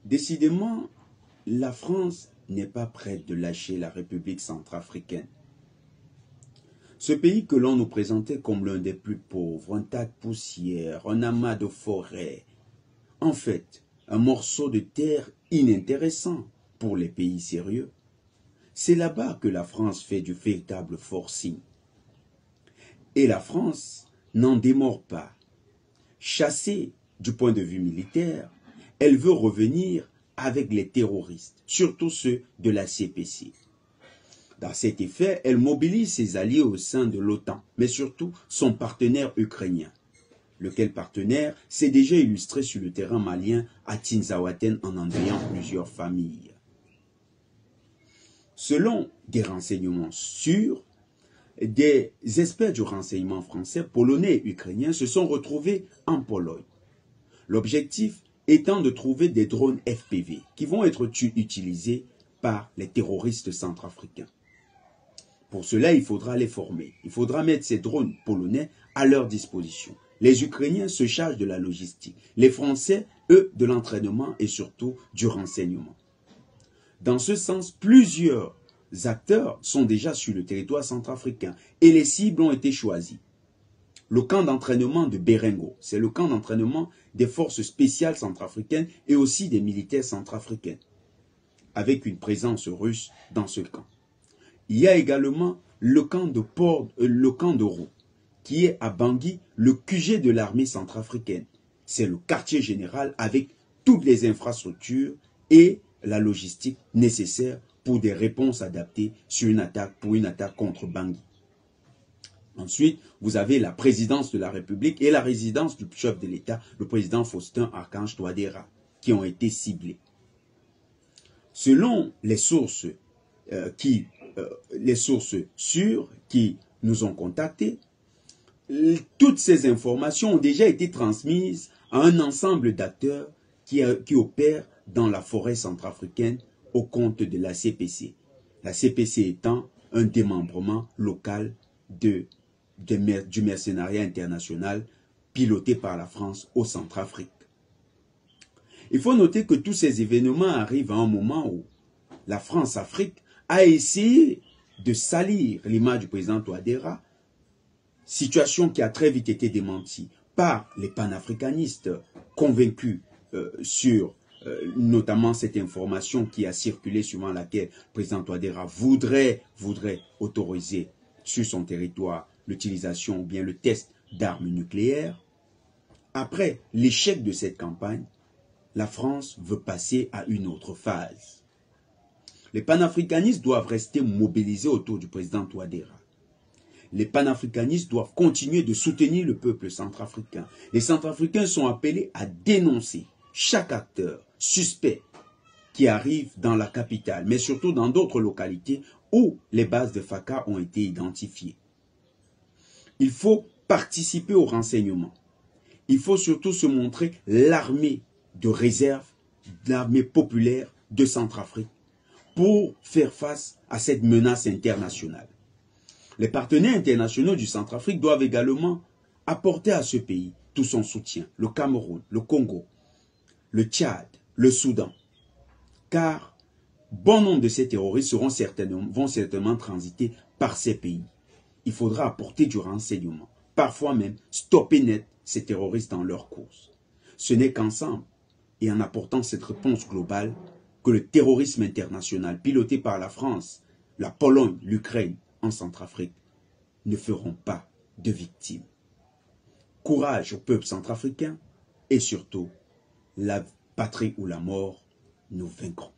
Décidément, la France n'est pas prête de lâcher la République centrafricaine. Ce pays que l'on nous présentait comme l'un des plus pauvres, un tas de poussière, un amas de forêts, en fait, un morceau de terre inintéressant pour les pays sérieux. C'est là-bas que la France fait du véritable forcing. Et la France n'en démord pas. Chassée du point de vue militaire, elle veut revenir avec les terroristes, surtout ceux de la CPC. Dans cet effet, elle mobilise ses alliés au sein de l'OTAN, mais surtout son partenaire ukrainien. Lequel partenaire s'est déjà illustré sur le terrain malien à Tinzaouaten en endeuillant plusieurs familles. Selon des renseignements sûrs, des experts du renseignement français, polonais et ukrainiens se sont retrouvés en Pologne. L'objectif étant de trouver des drones FPV qui vont être utilisés par les terroristes centrafricains. Pour cela, il faudra les former. Il faudra mettre ces drones polonais à leur disposition. Les Ukrainiens se chargent de la logistique. Les Français, eux, de l'entraînement et surtout du renseignement. Dans ce sens, plusieurs acteurs sont déjà sur le territoire centrafricain et les cibles ont été choisies. Le camp d'entraînement de Berengo, c'est le camp d'entraînement des forces spéciales centrafricaines et aussi des militaires centrafricains, avec une présence russe dans ce camp. Il y a également le camp de Roux, qui est à Bangui, le QG de l'armée centrafricaine. C'est le quartier général avec toutes les infrastructures et la logistique nécessaire pour des réponses adaptées pour une attaque contre Bangui. Ensuite, vous avez la présidence de la République et la résidence du chef de l'État, le président Faustin Archange Touadéra, qui ont été ciblés. Selon les sources sûres qui nous ont contactés, toutes ces informations ont déjà été transmises à un ensemble d'acteurs qui opèrent dans la forêt centrafricaine au compte de la CPC. La CPC étant un démembrement local du mercenariat international piloté par la France au Centrafrique. Il faut noter que tous ces événements arrivent à un moment où la France-Afrique a essayé de salir l'image du président Touadéra, situation qui a très vite été démentie par les panafricanistes convaincus sur notamment cette information qui a circulé suivant laquelle le président Touadéra voudrait autoriser sur son territoire l'utilisation ou bien le test d'armes nucléaires. Après l'échec de cette campagne, la France veut passer à une autre phase. Les panafricanistes doivent rester mobilisés autour du président Touadéra. Les panafricanistes doivent continuer de soutenir le peuple centrafricain. Les centrafricains sont appelés à dénoncer chaque acteur suspect qui arrive dans la capitale, mais surtout dans d'autres localités où les bases de FACA ont été identifiées. Il faut participer au renseignement. Il faut surtout se montrer l'armée de réserve, l'armée populaire de Centrafrique pour faire face à cette menace internationale. Les partenaires internationaux du Centrafrique doivent également apporter à ce pays tout son soutien. Le Cameroun, le Congo, le Tchad, le Soudan. Car bon nombre de ces terroristes vont certainement transiter par ces pays. Il faudra apporter du renseignement. Parfois même stopper net ces terroristes dans leur course. Ce n'est qu'ensemble et en apportant cette réponse globale que le terrorisme international piloté par la France, la Pologne, l'Ukraine en Centrafrique ne feront pas de victimes. Courage au peuple centrafricain et surtout, la patrie ou la mort, nous vaincrons.